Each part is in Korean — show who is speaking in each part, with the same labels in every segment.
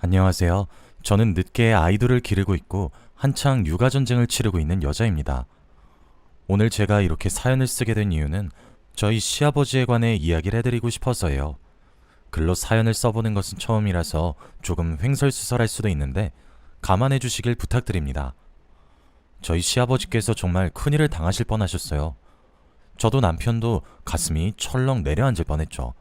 Speaker 1: 안녕하세요. 저는 늦게 아이들을 기르고 있고 한창 육아 전쟁을 치르고 있는 여자입니다. 오늘 제가 이렇게 사연을 쓰게 된 이유는 저희 시아버지에 관해 이야기를 해드리고 싶어서예요. 글로 사연을 써보는 것은 처음이라서 조금 횡설수설할 수도 있는데 감안해 주시길 부탁드립니다. 저희 시아버지께서 정말 큰일을 당하실 뻔하셨어요. 저도 남편도 가슴이 철렁 내려앉을 뻔했죠.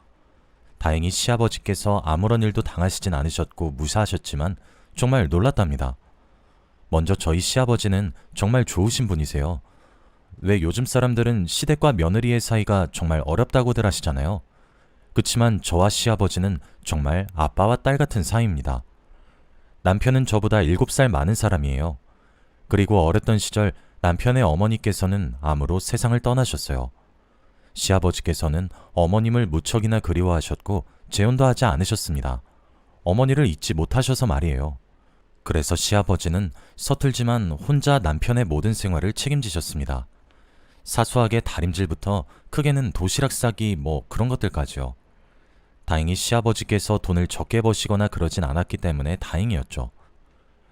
Speaker 1: 다행히 시아버지께서 아무런 일도 당하시진 않으셨고 무사하셨지만 정말 놀랐답니다. 먼저 저희 시아버지는 정말 좋으신 분이세요. 왜 요즘 사람들은 시댁과 며느리의 사이가 정말 어렵다고들 하시잖아요. 그치만 저와 시아버지는 정말 아빠와 딸 같은 사이입니다. 남편은 저보다 7살 많은 사람이에요. 그리고 어렸던 시절 남편의 어머니께서는 암으로 세상을 떠나셨어요. 시아버지께서는 어머님을 무척이나 그리워하셨고 재혼도 하지 않으셨습니다. 어머니를 잊지 못하셔서 말이에요. 그래서 시아버지는 서툴지만 혼자 남편의 모든 생활을 책임지셨습니다. 사소하게 다림질부터 크게는 도시락 싸기 그런 것들까지요. 다행히 시아버지께서 돈을 적게 버시거나 그러진 않았기 때문에 다행이었죠.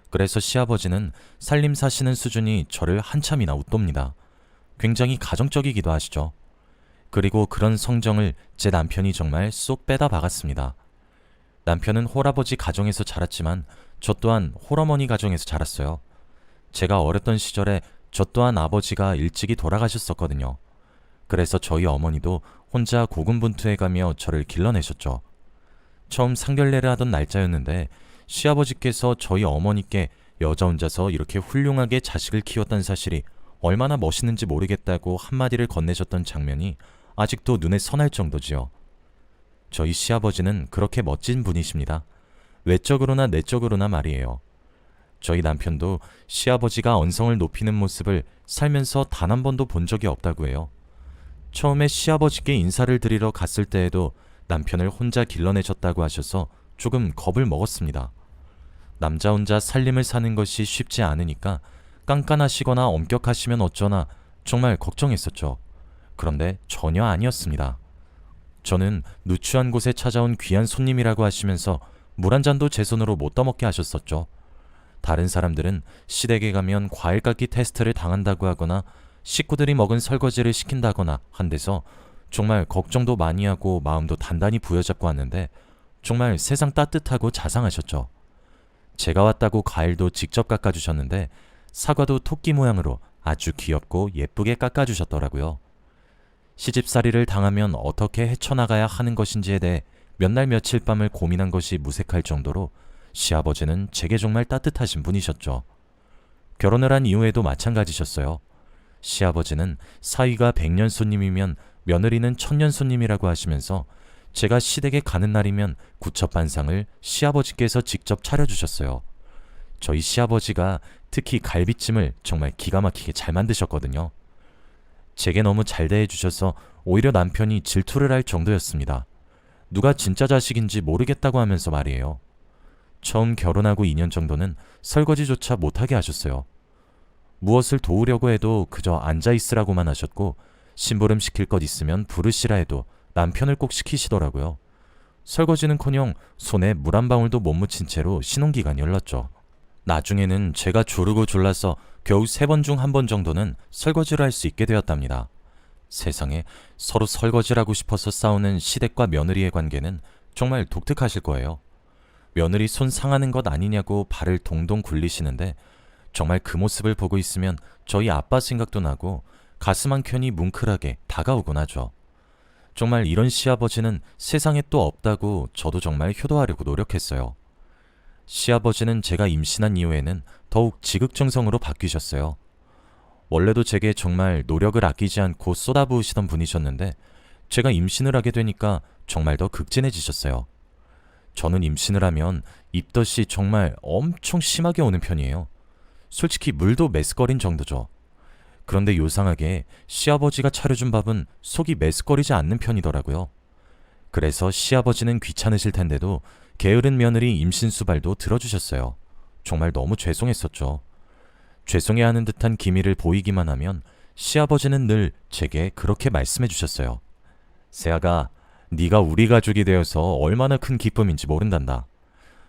Speaker 1: 그래서 시아버지는 살림 사시는 수준이 저를 한참이나 웃돕니다. 굉장히 가정적이기도 하시죠. 그리고 그런 성정을 제 남편이 정말 쏙 빼다 박았습니다. 남편은 홀아버지 가정에서 자랐지만 저 또한 홀어머니 가정에서 자랐어요. 제가 어렸던 시절에 저 또한 아버지가 일찍이 돌아가셨었거든요. 그래서 저희 어머니도 혼자 고군분투해가며 저를 길러내셨죠. 처음 상견례를 하던 날짜였는데 시아버지께서 저희 어머니께 여자 혼자서 이렇게 훌륭하게 자식을 키웠다는 사실이 얼마나 멋있는지 모르겠다고 한마디를 건네셨던 장면이 아직도 눈에 선할 정도지요. 저희 시아버지는 그렇게 멋진 분이십니다. 외적으로나 내적으로나 말이에요. 저희 남편도 시아버지가 언성을 높이는 모습을 살면서 단 한 번도 본 적이 없다고 해요. 처음에 시아버지께 인사를 드리러 갔을 때에도 남편을 혼자 길러내셨다고 하셔서 조금 겁을 먹었습니다. 남자 혼자 살림을 사는 것이 쉽지 않으니까 깐깐하시거나 엄격하시면 어쩌나 정말 걱정했었죠. 그런데 전혀 아니었습니다. 저는 누추한 곳에 찾아온 귀한 손님이라고 하시면서 물 한 잔도 제 손으로 못 떠먹게 하셨었죠. 다른 사람들은 시댁에 가면 과일 깎기 테스트를 당한다고 하거나 식구들이 먹은 설거지를 시킨다거나 한 데서 정말 걱정도 많이 하고 마음도 단단히 부여잡고 왔는데 정말 세상 따뜻하고 자상하셨죠. 제가 왔다고 과일도 직접 깎아주셨는데 사과도 토끼 모양으로 아주 귀엽고 예쁘게 깎아주셨더라고요. 시집살이를 당하면 어떻게 헤쳐나가야 하는 것인지에 대해 몇 날 며칠 밤을 고민한 것이 무색할 정도로 시아버지는 제게 정말 따뜻하신 분이셨죠. 결혼을 한 이후에도 마찬가지셨어요. 시아버지는 사위가 100년 손님이면 며느리는 1000년 손님이라고 하시면서 제가 시댁에 가는 날이면 구첩반상을 시아버지께서 직접 차려주셨어요. 저희 시아버지가 특히 갈비찜을 정말 기가 막히게 잘 만드셨거든요. 제게 너무 잘 대해주셔서 오히려 남편이 질투를 할 정도였습니다. 누가 진짜 자식인지 모르겠다고 하면서 말이에요. 처음 결혼하고 2년 정도는 설거지조차 못하게 하셨어요. 무엇을 도우려고 해도 그저 앉아있으라고만 하셨고 심부름 시킬 것 있으면 부르시라 해도 남편을 꼭 시키시더라고요. 설거지는커녕 손에 물 한 방울도 못 묻힌 채로 신혼기간이 흘렀죠. 나중에는 제가 조르고 졸라서 겨우 3번 중 1번 정도는 설거지를 할 수 있게 되었답니다. 세상에, 서로 설거지를 하고 싶어서 싸우는 시댁과 며느리의 관계는 정말 독특하실 거예요. 며느리 손 상하는 것 아니냐고 발을 동동 굴리시는데 정말 그 모습을 보고 있으면 저희 아빠 생각도 나고 가슴 한켠이 뭉클하게 다가오곤 하죠. 정말 이런 시아버지는 세상에 또 없다고 저도 정말 효도하려고 노력했어요. 시아버지는 제가 임신한 이후에는 더욱 지극정성으로 바뀌셨어요. 원래도 제게 정말 노력을 아끼지 않고 쏟아부으시던 분이셨는데 제가 임신을 하게 되니까 정말 더 극진해지셨어요. 저는 임신을 하면 입덧이 정말 엄청 심하게 오는 편이에요. 솔직히 물도 메스꺼린 정도죠. 그런데 요상하게 시아버지가 차려준 밥은 속이 메스꺼리지 않는 편이더라고요. 그래서 시아버지는 귀찮으실 텐데도 게으른 며느리 임신 수발도 들어주셨어요. 정말 너무 죄송했었죠. 죄송해하는 듯한 기미를 보이기만 하면 시아버지는 늘 제게 그렇게 말씀해 주셨어요. 세아가 네가 우리 가족이 되어서 얼마나 큰 기쁨인지 모른단다.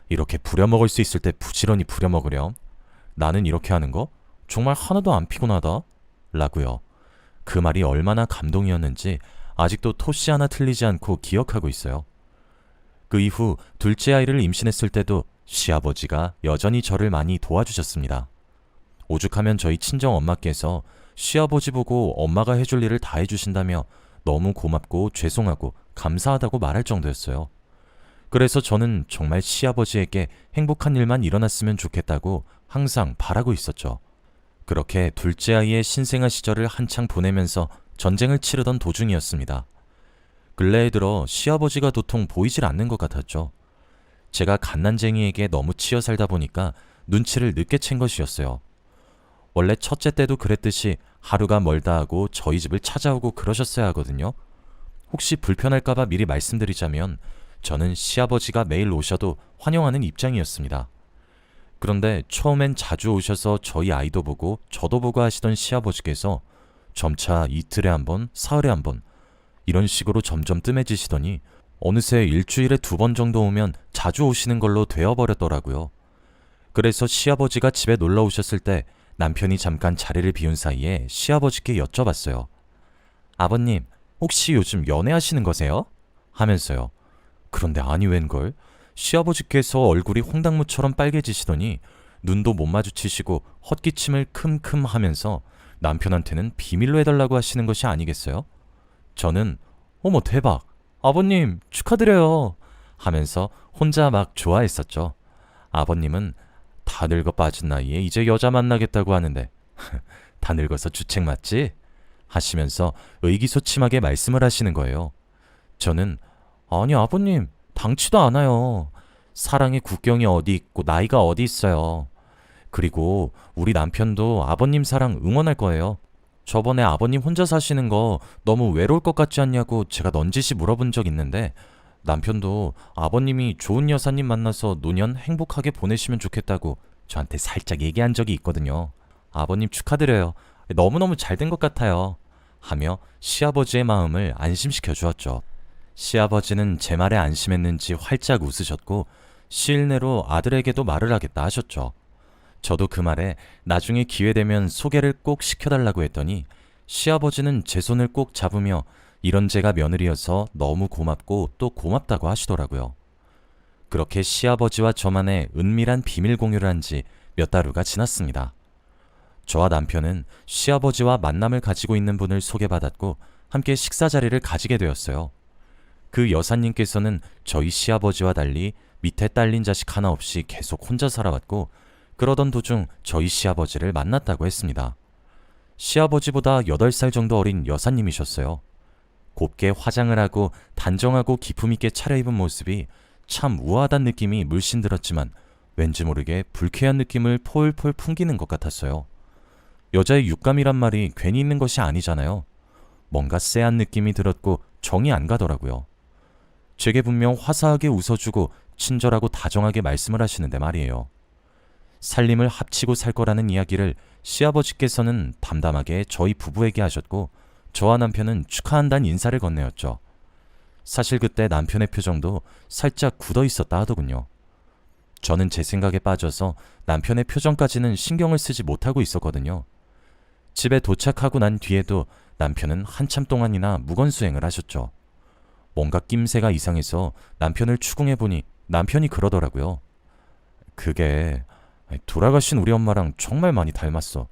Speaker 1: 이렇게 부려먹을 수 있을 때 부지런히 부려먹으렴. 나는 이렇게 하는 거 정말 하나도 안 피곤하다. 라고요. 그 말이 얼마나 감동이었는지 아직도 토씨 하나 틀리지 않고 기억하고 있어요. 그 이후 둘째 아이를 임신했을 때도 시아버지가 여전히 저를 많이 도와주셨습니다. 오죽하면 저희 친정 엄마께서 시아버지 보고 엄마가 해줄 일을 다 해주신다며 너무 고맙고 죄송하고 감사하다고 말할 정도였어요. 그래서 저는 정말 시아버지에게 행복한 일만 일어났으면 좋겠다고 항상 바라고 있었죠. 그렇게 둘째 아이의 신생아 시절을 한창 보내면서 전쟁을 치르던 도중이었습니다. 근래에 들어 시아버지가 도통 보이질 않는 것 같았죠. 제가 갓난쟁이에게 너무 치여 살다 보니까 눈치를 늦게 챈 것이었어요. 원래 첫째 때도 그랬듯이 하루가 멀다 하고 저희 집을 찾아오고 그러셨어야 하거든요. 혹시 불편할까봐 미리 말씀드리자면 저는 시아버지가 매일 오셔도 환영하는 입장이었습니다. 그런데 처음엔 자주 오셔서 저희 아이도 보고 저도 보고 하시던 시아버지께서 점차 이틀에 한 번, 사흘에 한 번 이런 식으로 점점 뜸해지시더니 어느새 일주일에 2번 정도 오면 자주 오시는 걸로 되어버렸더라고요. 그래서 시아버지가 집에 놀러 오셨을 때 남편이 잠깐 자리를 비운 사이에 시아버지께 여쭤봤어요. 아버님, 혹시 요즘 연애하시는 거세요? 하면서요. 그런데 아니 웬걸? 시아버지께서 얼굴이 홍당무처럼 빨개지시더니 눈도 못 마주치시고 헛기침을 큼큼 하면서 남편한테는 비밀로 해달라고 하시는 것이 아니겠어요? 저는 어머 대박! 아버님 축하드려요! 하면서 혼자 막 좋아했었죠. 아버님은 다 늙어 빠진 나이에 이제 여자 만나겠다고 하는데 다 늙어서 주책 맞지? 하시면서 의기소침하게 말씀을 하시는 거예요. 저는 아니 아버님 당치도 않아요. 사랑의 국경이 어디 있고 나이가 어디 있어요. 그리고 우리 남편도 아버님 사랑 응원할 거예요. 저번에 아버님 혼자 사시는 거 너무 외로울 것 같지 않냐고 제가 넌지시 물어본 적 있는데 남편도 아버님이 좋은 여사님 만나서 노년 행복하게 보내시면 좋겠다고 저한테 살짝 얘기한 적이 있거든요. 아버님 축하드려요. 너무너무 잘 된 것 같아요. 하며 시아버지의 마음을 안심시켜 주었죠. 시아버지는 제 말에 안심했는지 활짝 웃으셨고 시일 내로 아들에게도 말을 하겠다 하셨죠. 저도 그 말에 나중에 기회되면 소개를 꼭 시켜달라고 했더니 시아버지는 제 손을 꼭 잡으며 이런 제가 며느리여서 너무 고맙고 또 고맙다고 하시더라고요. 그렇게 시아버지와 저만의 은밀한 비밀 공유를 한 지 몇 달 후가 지났습니다. 저와 남편은 시아버지와 만남을 가지고 있는 분을 소개받았고 함께 식사 자리를 가지게 되었어요. 그 여사님께서는 저희 시아버지와 달리 밑에 딸린 자식 하나 없이 계속 혼자 살아왔고 그러던 도중 저희 시아버지를 만났다고 했습니다. 시아버지보다 8살 정도 어린 여사님이셨어요. 곱게 화장을 하고 단정하고 기품있게 차려입은 모습이 참 우아하단 느낌이 물씬 들었지만 왠지 모르게 불쾌한 느낌을 폴폴 풍기는 것 같았어요. 여자의 육감이란 말이 괜히 있는 것이 아니잖아요. 뭔가 쎄한 느낌이 들었고 정이 안 가더라고요. 제게 분명 화사하게 웃어주고 친절하고 다정하게 말씀을 하시는데 말이에요. 살림을 합치고 살 거라는 이야기를 시아버지께서는 담담하게 저희 부부에게 하셨고 저와 남편은 축하한다는 인사를 건네었죠. 사실 그때 남편의 표정도 살짝 굳어 있었다 하더군요. 저는 제 생각에 빠져서 남편의 표정까지는 신경을 쓰지 못하고 있었거든요. 집에 도착하고 난 뒤에도 남편은 한참 동안이나 무건수행을 하셨죠. 뭔가 낌새가 이상해서 남편을 추궁해보니 남편이 그러더라고요. 그게 돌아가신 우리 엄마랑 정말 많이 닮았어.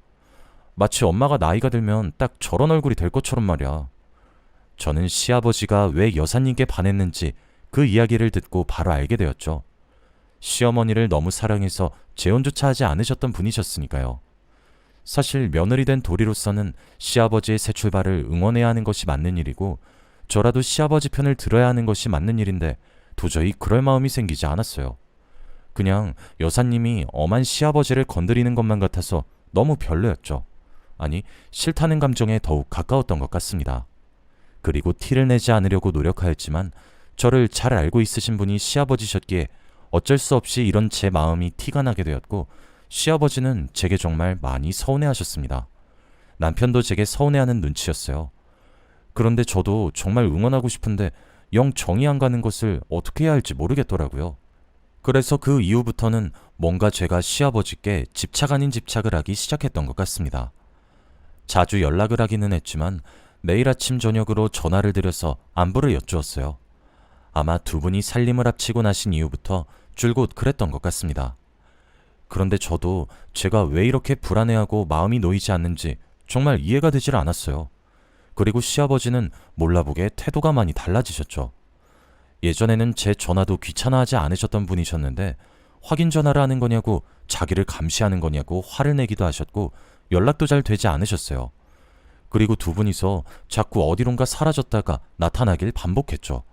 Speaker 1: 마치 엄마가 나이가 들면 딱 저런 얼굴이 될 것처럼 말이야. 저는 시아버지가 왜 여사님께 반했는지 그 이야기를 듣고 바로 알게 되었죠. 시어머니를 너무 사랑해서 재혼조차 하지 않으셨던 분이셨으니까요. 사실 며느리 된 도리로서는 시아버지의 새 출발을 응원해야 하는 것이 맞는 일이고 저라도 시아버지 편을 들어야 하는 것이 맞는 일인데 도저히 그럴 마음이 생기지 않았어요. 그냥 여사님이 엄한 시아버지를 건드리는 것만 같아서 너무 별로였죠. 아니, 싫다는 감정에 더욱 가까웠던 것 같습니다. 그리고 티를 내지 않으려고 노력하였지만 저를 잘 알고 있으신 분이 시아버지셨기에 어쩔 수 없이 이런 제 마음이 티가 나게 되었고 시아버지는 제게 정말 많이 서운해하셨습니다. 남편도 제게 서운해하는 눈치였어요. 그런데 저도 정말 응원하고 싶은데 영 정이 안 가는 것을 어떻게 해야 할지 모르겠더라고요. 그래서 그 이후부터는 뭔가 제가 시아버지께 집착 아닌 집착을 하기 시작했던 것 같습니다. 자주 연락을 하기는 했지만 매일 아침 저녁으로 전화를 드려서 안부를 여쭈었어요. 아마 두 분이 살림을 합치고 나신 이후부터 줄곧 그랬던 것 같습니다. 그런데 저도 제가 왜 이렇게 불안해하고 마음이 놓이지 않는지 정말 이해가 되질 않았어요. 그리고 시아버지는 몰라보게 태도가 많이 달라지셨죠. 예전에는 제 전화도 귀찮아하지 않으셨던 분이셨는데 확인 전화를 하는 거냐고 자기를 감시하는 거냐고 화를 내기도 하셨고 연락도 잘 되지 않으셨어요. 그리고 두 분이서 자꾸 어디론가 사라졌다가 나타나길 반복했죠.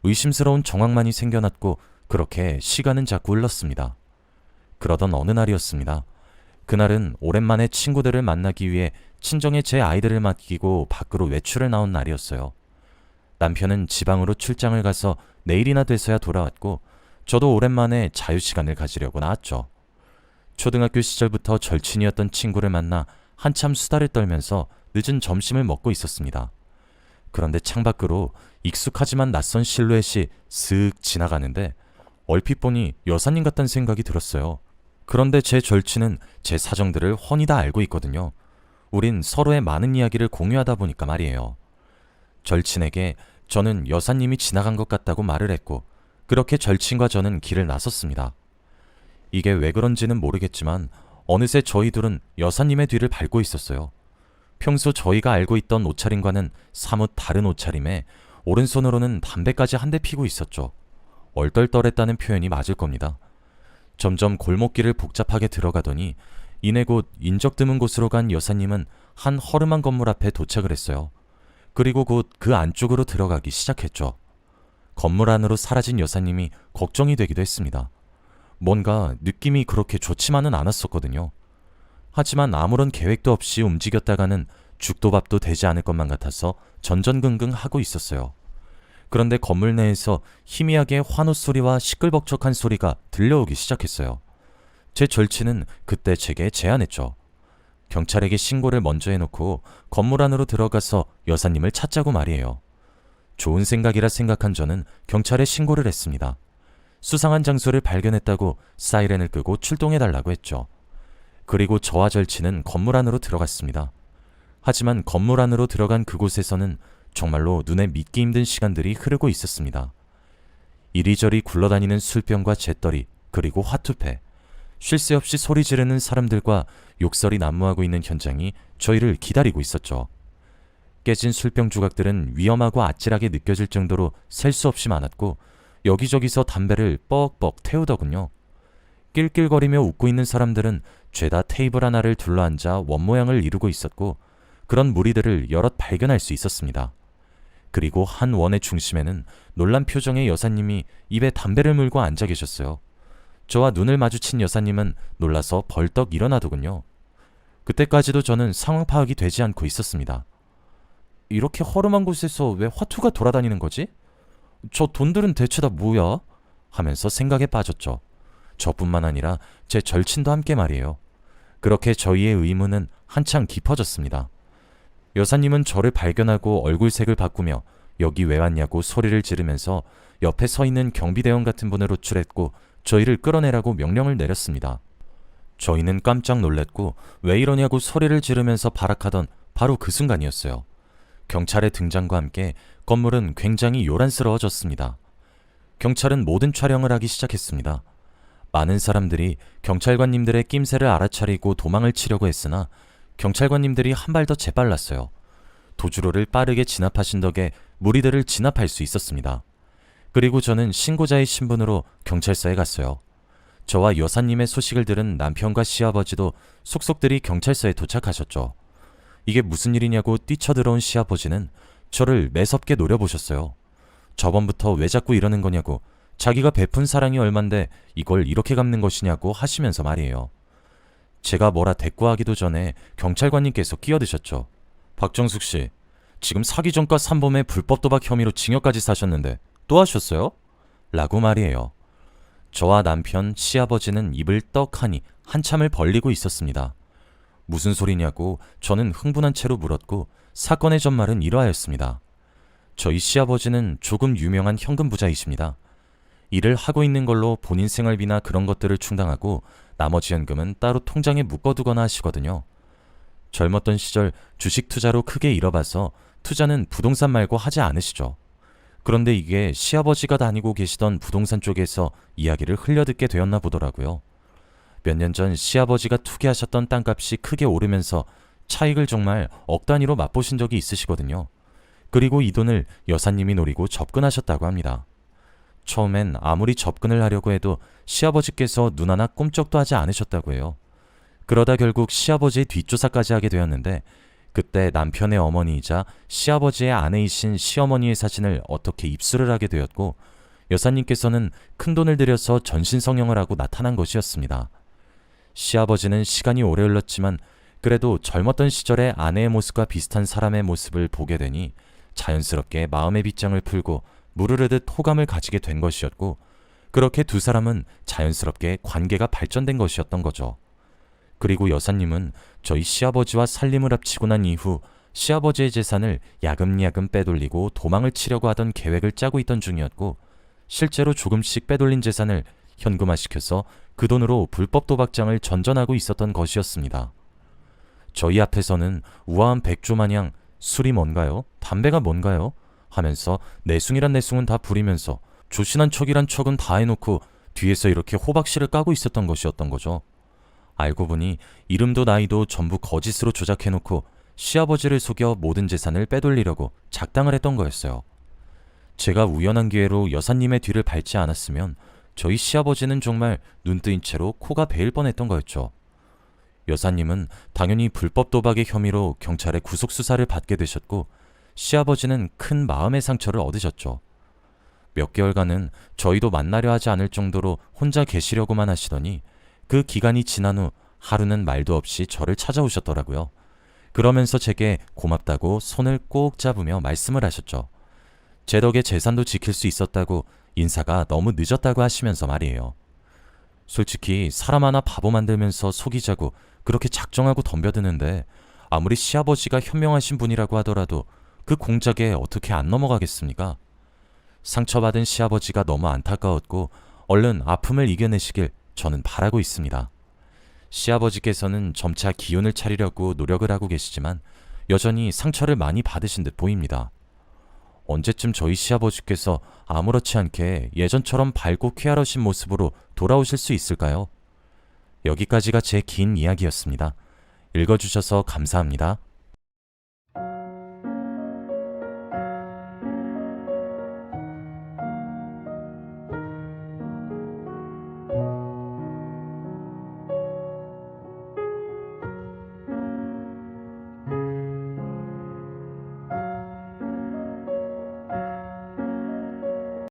Speaker 1: 의심스러운 정황만이 생겨났고 그렇게 시간은 자꾸 흘렀습니다. 그러던 어느 날이었습니다. 그날은 오랜만에 친구들을 만나기 위해 친정에 제 아이들을 맡기고 밖으로 외출을 나온 날이었어요. 남편은 지방으로 출장을 가서 내일이나 돼서야 돌아왔고 저도 오랜만에 자유시간을 가지려고 나왔죠. 초등학교 시절부터 절친이었던 친구를 만나 한참 수다를 떨면서 늦은 점심을 먹고 있었습니다. 그런데 창밖으로 익숙하지만 낯선 실루엣이 슥 지나가는데 얼핏 보니 여사님 같다는 생각이 들었어요. 그런데 제 절친은 제 사정들을 훤히 다 알고 있거든요. 우린 서로의 많은 이야기를 공유하다 보니까 말이에요. 절친에게 저는 여사님이 지나간 것 같다고 말을 했고 그렇게 절친과 저는 길을 나섰습니다. 이게 왜 그런지는 모르겠지만 어느새 저희 둘은 여사님의 뒤를 밟고 있었어요. 평소 저희가 알고 있던 옷차림과는 사뭇 다른 옷차림에 오른손으로는 담배까지 한 대 피고 있었죠. 얼떨떨했다는 표현이 맞을 겁니다. 점점 골목길을 복잡하게 들어가더니 이내 곧 인적 드문 곳으로 간 여사님은 한 허름한 건물 앞에 도착을 했어요. 그리고 곧 그 안쪽으로 들어가기 시작했죠. 건물 안으로 사라진 여사님이 걱정이 되기도 했습니다. 뭔가 느낌이 그렇게 좋지만은 않았었거든요. 하지만 아무런 계획도 없이 움직였다가는 죽도 밥도 되지 않을 것만 같아서 전전긍긍 하고 있었어요. 그런데 건물 내에서 희미하게 환호 소리와 시끌벅적한 소리가 들려오기 시작했어요. 제 절친은 그때 제게 제안했죠. 경찰에게 신고를 먼저 해놓고 건물 안으로 들어가서 여사님을 찾자고 말이에요. 좋은 생각이라 생각한 저는 경찰에 신고를 했습니다. 수상한 장소를 발견했다고 사이렌을 끄고 출동해달라고 했죠. 그리고 저와 절친은 건물 안으로 들어갔습니다. 하지만 건물 안으로 들어간 그곳에서는 정말로 눈에 믿기 힘든 시간들이 흐르고 있었습니다. 이리저리 굴러다니는 술병과 재떨이 그리고 화투패, 쉴 새 없이 소리 지르는 사람들과 욕설이 난무하고 있는 현장이 저희를 기다리고 있었죠. 깨진 술병 조각들은 위험하고 아찔하게 느껴질 정도로 셀 수 없이 많았고 여기저기서 담배를 뻑뻑 태우더군요. 낄낄거리며 웃고 있는 사람들은 죄다 테이블 하나를 둘러앉아 원모양을 이루고 있었고 그런 무리들을 여럿 발견할 수 있었습니다. 그리고 한 원의 중심에는 놀란 표정의 여사님이 입에 담배를 물고 앉아 계셨어요. 저와 눈을 마주친 여사님은 놀라서 벌떡 일어나더군요. 그때까지도 저는 상황 파악이 되지 않고 있었습니다. 이렇게 허름한 곳에서 왜 화투가 돌아다니는 거지? 저 돈들은 대체 다 뭐야? 하면서 생각에 빠졌죠. 저뿐만 아니라 제 절친도 함께 말이에요. 그렇게 저희의 의문은 한창 깊어졌습니다. 여사님은 저를 발견하고 얼굴색을 바꾸며 여기 왜 왔냐고 소리를 지르면서 옆에 서 있는 경비대원 같은 분을 호출했고 저희를 끌어내라고 명령을 내렸습니다. 저희는 깜짝 놀랐고 왜 이러냐고 소리를 지르면서 발악하던 바로 그 순간이었어요. 경찰의 등장과 함께 건물은 굉장히 요란스러워졌습니다. 경찰은 모든 촬영을 하기 시작했습니다. 많은 사람들이 경찰관님들의 낌새를 알아차리고 도망을 치려고 했으나 경찰관님들이 한 발 더 재빨랐어요. 도주로를 빠르게 진압하신 덕에 무리들을 진압할 수 있었습니다. 그리고 저는 신고자의 신분으로 경찰서에 갔어요. 저와 여사님의 소식을 들은 남편과 시아버지도 속속들이 경찰서에 도착하셨죠. 이게 무슨 일이냐고 뛰쳐들어온 시아버지는 저를 매섭게 노려보셨어요. 저번부터 왜 자꾸 이러는 거냐고, 자기가 베푼 사랑이 얼만데 이걸 이렇게 갚는 것이냐고 하시면서 말이에요. 제가 뭐라 대꾸하기도 전에 경찰관님께서 끼어드셨죠. 박정숙 씨, 지금 사기 전과 산범의 불법 도박 혐의로 징역까지 사셨는데 또 하셨어요? 라고 말이에요. 저와 남편, 시아버지는 입을 떡하니 한참을 벌리고 있었습니다. 무슨 소리냐고 저는 흥분한 채로 물었고 사건의 전말은 이러하였습니다. 저희 시아버지는 조금 유명한 현금 부자이십니다. 일을 하고 있는 걸로 본인 생활비나 그런 것들을 충당하고 나머지 현금은 따로 통장에 묶어두거나 하시거든요. 젊었던 시절 주식 투자로 크게 잃어봐서 투자는 부동산 말고 하지 않으시죠. 그런데 이게 시아버지가 다니고 계시던 부동산 쪽에서 이야기를 흘려듣게 되었나 보더라고요. 몇 년 전 시아버지가 투기하셨던 땅값이 크게 오르면서 차익을 정말 억 단위로 맛보신 적이 있으시거든요. 그리고 이 돈을 여사님이 노리고 접근하셨다고 합니다. 처음엔 아무리 접근을 하려고 해도 시아버지께서 눈 하나 꼼짝도 하지 않으셨다고 해요. 그러다 결국 시아버지의 뒷조사까지 하게 되었는데 그때 남편의 어머니이자 시아버지의 아내이신 시어머니의 사진을 어떻게 입수를 하게 되었고 여사님께서는 큰돈을 들여서 전신성형을 하고 나타난 것이었습니다. 시아버지는 시간이 오래 흘렀지만 그래도 젊었던 시절의 아내의 모습과 비슷한 사람의 모습을 보게 되니 자연스럽게 마음의 빗장을 풀고 무르르듯 호감을 가지게 된 것이었고 그렇게 두 사람은 자연스럽게 관계가 발전된 것이었던 거죠. 그리고 여사님은 저희 시아버지와 살림을 합치고 난 이후 시아버지의 재산을 야금야금 빼돌리고 도망을 치려고 하던 계획을 짜고 있던 중이었고 실제로 조금씩 빼돌린 재산을 현금화시켜서 그 돈으로 불법 도박장을 전전하고 있었던 것이었습니다. 저희 앞에서는 우아한 백조 마냥 술이 뭔가요? 담배가 뭔가요? 하면서 내숭이란 내숭은 다 부리면서 조신한 척이란 척은 다 해놓고 뒤에서 이렇게 호박씨를 까고 있었던 것이었던 거죠. 알고 보니 이름도 나이도 전부 거짓으로 조작해놓고 시아버지를 속여 모든 재산을 빼돌리려고 작당을 했던 거였어요. 제가 우연한 기회로 여사님의 뒤를 밟지 않았으면 저희 시아버지는 정말 눈 뜨인 채로 코가 베일 뻔했던 거였죠. 여사님은 당연히 불법 도박의 혐의로 경찰의 구속수사를 받게 되셨고 시아버지는 큰 마음의 상처를 얻으셨죠. 몇 개월간은 저희도 만나려 하지 않을 정도로 혼자 계시려고만 하시더니 그 기간이 지난 후 하루는 말도 없이 저를 찾아오셨더라고요. 그러면서 제게 고맙다고 손을 꼭 잡으며 말씀을 하셨죠. 제 덕에 재산도 지킬 수 있었다고 인사가 너무 늦었다고 하시면서 말이에요. 솔직히 사람 하나 바보 만들면서 속이자고 그렇게 작정하고 덤벼드는데 아무리 시아버지가 현명하신 분이라고 하더라도 그 공작에 어떻게 안 넘어가겠습니까? 상처받은 시아버지가 너무 안타까웠고 얼른 아픔을 이겨내시길 저는 바라고 있습니다. 시아버지께서는 점차 기운을 차리려고 노력을 하고 계시지만 여전히 상처를 많이 받으신 듯 보입니다. 언제쯤 저희 시아버지께서 아무렇지 않게 예전처럼 밝고 쾌활하신 모습으로 돌아오실 수 있을까요? 여기까지가 제 긴 이야기였습니다. 읽어주셔서 감사합니다.